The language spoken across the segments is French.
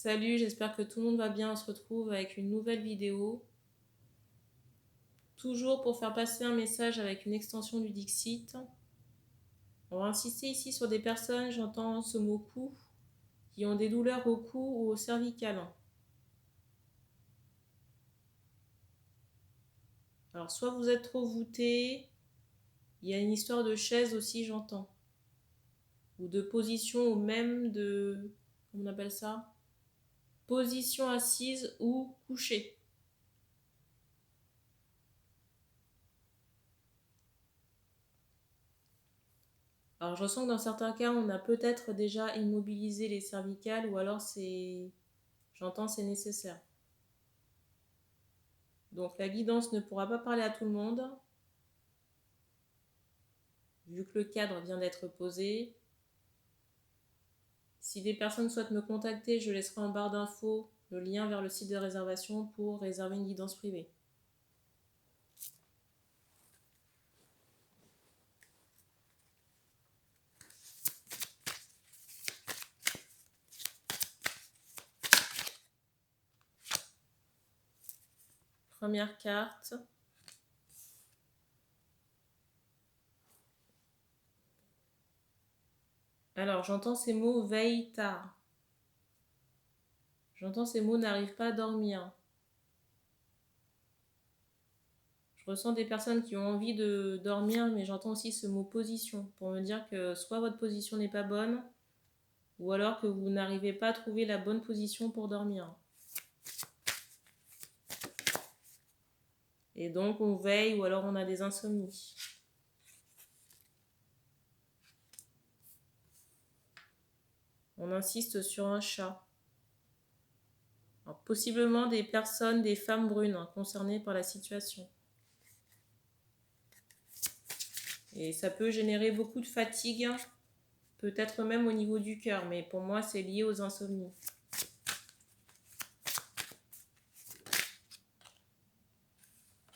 Salut, j'espère que tout le monde va bien. On se retrouve avec une nouvelle vidéo. Toujours pour faire passer un message avec une extension du Dixit. On va insister ici sur des personnes, j'entends ce mot cou, qui ont des douleurs au cou ou au cervical. Alors soit vous êtes trop voûté, il y a une histoire de chaise aussi, j'entends. Ou de position, ou même de, comment on appelle ça? Position assise ou couchée. Alors je ressens que dans certains cas, on a peut-être déjà immobilisé les cervicales ou alors j'entends c'est nécessaire. Donc la guidance ne pourra pas parler à tout le monde, vu que le cadre vient d'être posé. Si des personnes souhaitent me contacter, je laisserai en barre d'infos le lien vers le site de réservation pour réserver une guidance privée. Première carte. Alors j'entends ces mots veille tard. J'entends ces mots n'arrive pas à dormir. Je ressens des personnes qui ont envie de dormir, mais j'entends aussi ce mot position pour me dire que soit votre position n'est pas bonne, ou alors que vous n'arrivez pas à trouver la bonne position pour dormir. Et donc on veille ou alors on a des insomnies. On insiste sur un chat. Alors, possiblement des personnes, des femmes brunes concernées par la situation. Et ça peut générer beaucoup de fatigue, peut-être même au niveau du cœur, mais pour moi c'est lié aux insomnies.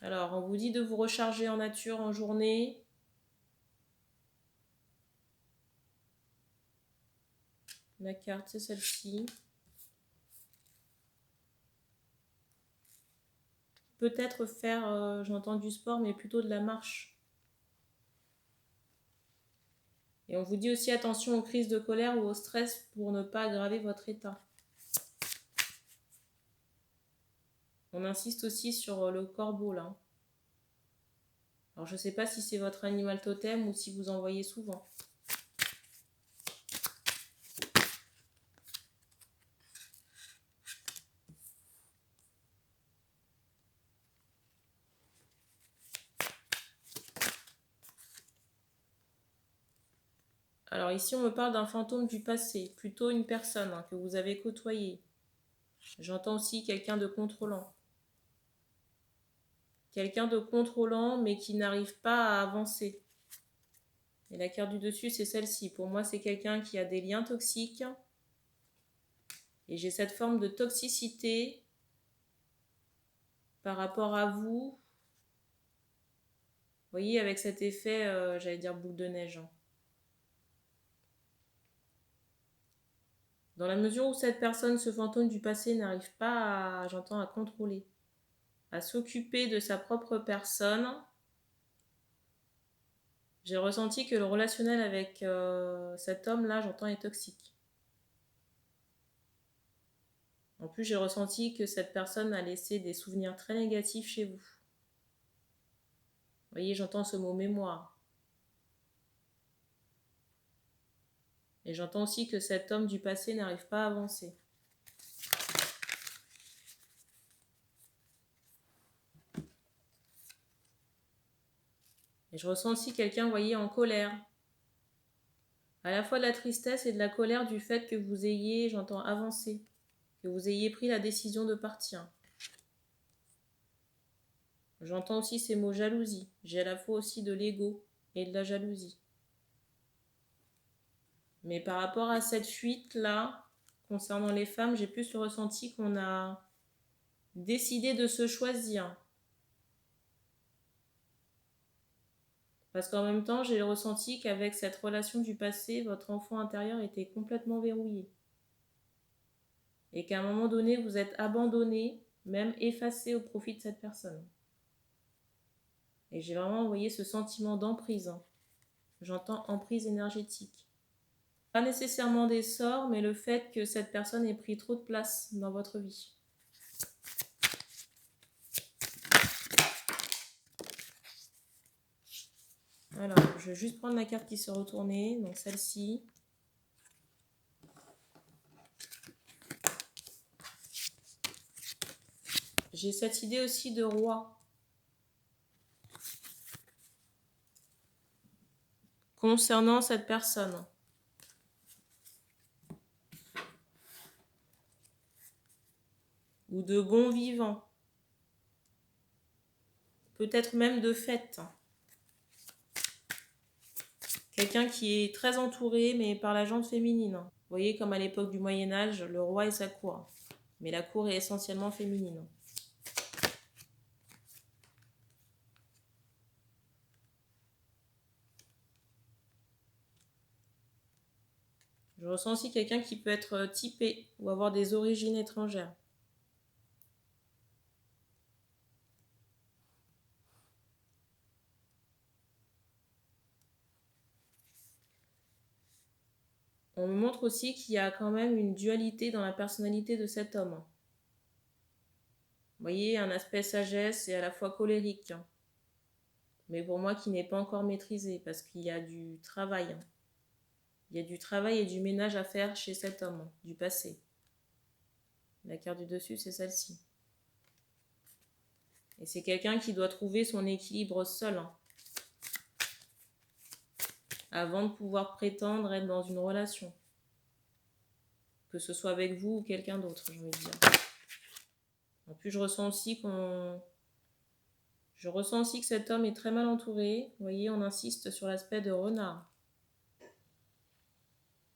Alors on vous dit de vous recharger en nature en journée. La carte c'est celle-ci. Peut-être faire, j'entends du sport, mais plutôt de la marche. Et on vous dit aussi attention aux crises de colère ou au stress pour ne pas aggraver votre état. On insiste aussi sur le corbeau là. Alors je ne sais pas si c'est votre animal totem ou si vous en voyez souvent. Alors ici, on me parle d'un fantôme du passé, plutôt une personne que vous avez côtoyée. J'entends aussi quelqu'un de contrôlant. Quelqu'un de contrôlant, mais qui n'arrive pas à avancer. Et la carte du dessus, c'est celle-ci. Pour moi, c'est quelqu'un qui a des liens toxiques. Et j'ai cette forme de toxicité par rapport à vous. Vous voyez, avec cet effet, j'allais dire boule de neige. Dans la mesure où cette personne, ce fantôme du passé, n'arrive pas j'entends, à contrôler, à s'occuper de sa propre personne, j'ai ressenti que le relationnel avec cet homme-là, j'entends, est toxique. En plus, j'ai ressenti que cette personne a laissé des souvenirs très négatifs chez vous. Vous voyez, j'entends ce mot mémoire. Et j'entends aussi que cet homme du passé n'arrive pas à avancer. Et je ressens aussi quelqu'un, vous voyez, en colère. À la fois de la tristesse et de la colère du fait que vous ayez, j'entends, avancé. Que vous ayez pris la décision de partir. J'entends aussi ces mots jalousie. J'ai à la fois aussi de l'ego et de la jalousie. Mais par rapport à cette fuite-là, concernant les femmes, j'ai plus le ressenti qu'on a décidé de se choisir. Parce qu'en même temps, j'ai le ressenti qu'avec cette relation du passé, votre enfant intérieur était complètement verrouillé. Et qu'à un moment donné, vous êtes abandonné, même effacé au profit de cette personne. Et j'ai vraiment envoyé ce sentiment d'emprise. J'entends emprise énergétique. Pas nécessairement des sorts, mais le fait que cette personne ait pris trop de place dans votre vie. Alors, je vais juste prendre la carte qui s'est retournée, donc celle-ci. J'ai cette idée aussi de roi. Concernant cette personne. Ou de bon vivant. Peut-être même de fête. Quelqu'un qui est très entouré, mais par la gente féminine. Vous voyez, comme à l'époque du Moyen-Âge, le roi et sa cour. Mais la cour est essentiellement féminine. Je ressens aussi quelqu'un qui peut être typé ou avoir des origines étrangères. On me montre aussi qu'il y a quand même une dualité dans la personnalité de cet homme. Vous voyez, un aspect sagesse et à la fois colérique. Mais pour moi qui n'est pas encore maîtrisé parce qu'il y a du travail. Il y a du travail et du ménage à faire chez cet homme du passé. La carte du dessus, c'est celle-ci. Et c'est quelqu'un qui doit trouver son équilibre seul avant de pouvoir prétendre être dans une relation. Que ce soit avec vous ou quelqu'un d'autre, j'ai envie de dire. En plus, je ressens aussi que cet homme est très mal entouré. Vous voyez, on insiste sur l'aspect de renard.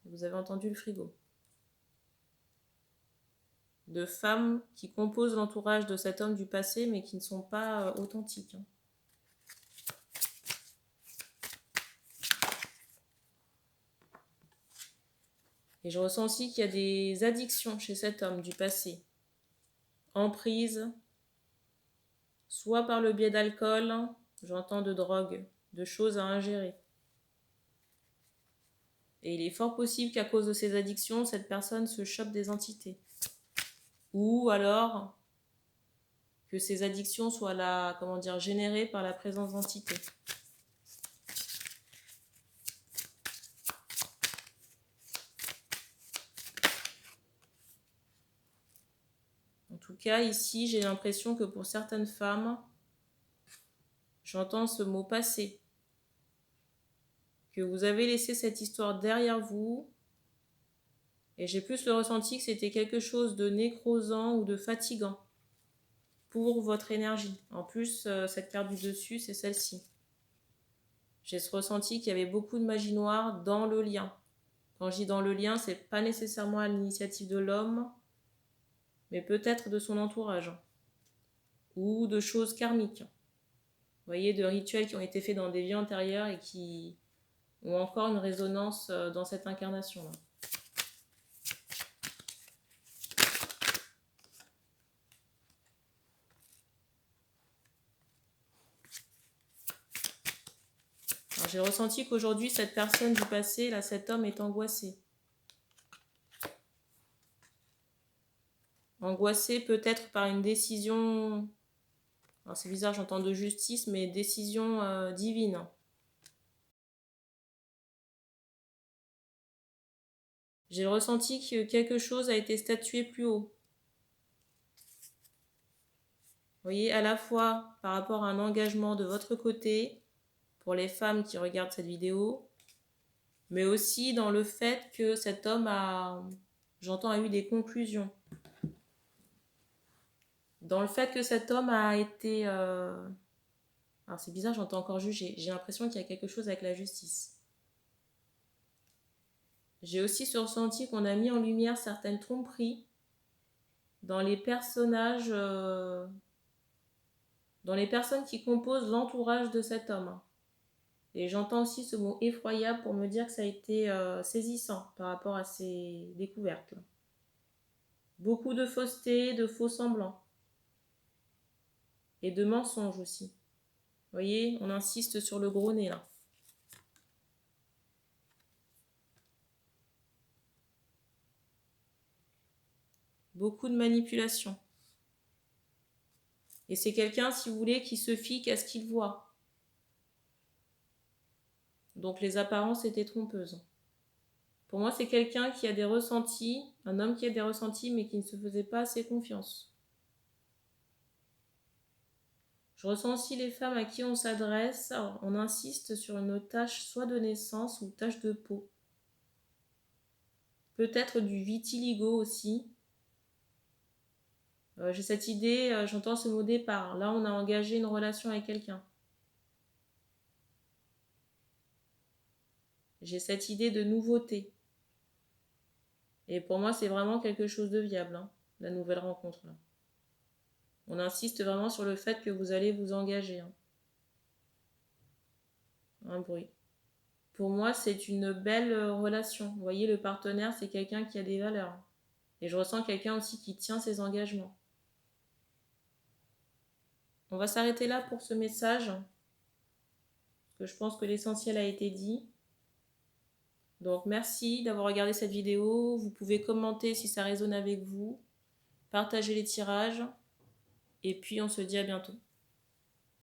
Vous avez entendu le frigo. De femmes qui composent l'entourage de cet homme du passé, mais qui ne sont pas authentiques. Et je ressens aussi qu'il y a des addictions chez cet homme du passé. Emprise, soit par le biais d'alcool, j'entends de drogue, de choses à ingérer. Et il est fort possible qu'à cause de ces addictions, cette personne se chope des entités. Ou alors que ces addictions soient générées par la présence d'entités. En tout cas, ici, j'ai l'impression que pour certaines femmes, j'entends ce mot passé. Que vous avez laissé cette histoire derrière vous. Et j'ai plus le ressenti que c'était quelque chose de nécrosant ou de fatigant pour votre énergie. En plus, cette carte du dessus, c'est celle-ci. J'ai ce ressenti qu'il y avait beaucoup de magie noire dans le lien. Quand je dis dans le lien, c'est pas nécessairement à l'initiative de l'homme, mais peut-être de son entourage. Ou de choses karmiques. Vous voyez, de rituels qui ont été faits dans des vies antérieures et qui ont encore une résonance dans cette incarnation-là. Alors, j'ai ressenti qu'aujourd'hui, cette personne du passé, là, cet homme est angoissé. Angoissé peut-être par une décision, alors c'est bizarre, j'entends de justice, mais décision divine. J'ai le ressenti que quelque chose a été statué plus haut. Vous voyez, à la fois par rapport à un engagement de votre côté, pour les femmes qui regardent cette vidéo, mais aussi dans le fait que cet homme a eu des conclusions. Dans le fait que cet homme a été... Alors c'est bizarre, j'entends encore juger. J'ai l'impression qu'il y a quelque chose avec la justice. J'ai aussi ce ressenti qu'on a mis en lumière certaines tromperies dans les personnages, dans les personnes qui composent l'entourage de cet homme. Et j'entends aussi ce mot effroyable pour me dire que ça a été saisissant par rapport à ces découvertes. Beaucoup de fausseté, de faux semblants. Et de mensonges aussi. Vous voyez, on insiste sur le gros nez là. Beaucoup de manipulation. Et c'est quelqu'un, si vous voulez, qui se fie qu'à ce qu'il voit. Donc les apparences étaient trompeuses. Pour moi, c'est quelqu'un qui a des ressentis, un homme qui a des ressentis, mais qui ne se faisait pas assez confiance. Je ressens aussi les femmes à qui on s'adresse, on insiste sur une tache soit de naissance ou tache de peau. Peut-être du vitiligo aussi. J'ai cette idée, j'entends ce mot départ. Là, on a engagé une relation avec quelqu'un. J'ai cette idée de nouveauté. Et pour moi, c'est vraiment quelque chose de viable, hein, la nouvelle rencontre. Là. On insiste vraiment sur le fait que vous allez vous engager. Hein. Un bruit. Pour moi, c'est une belle relation. Vous voyez, le partenaire, c'est quelqu'un qui a des valeurs. Et je ressens quelqu'un aussi qui tient ses engagements. On va s'arrêter là pour ce message. Parce que je pense que l'essentiel a été dit. Donc merci d'avoir regardé cette vidéo. Vous pouvez commenter si ça résonne avec vous. Partagez les tirages. Et puis on se dit à bientôt.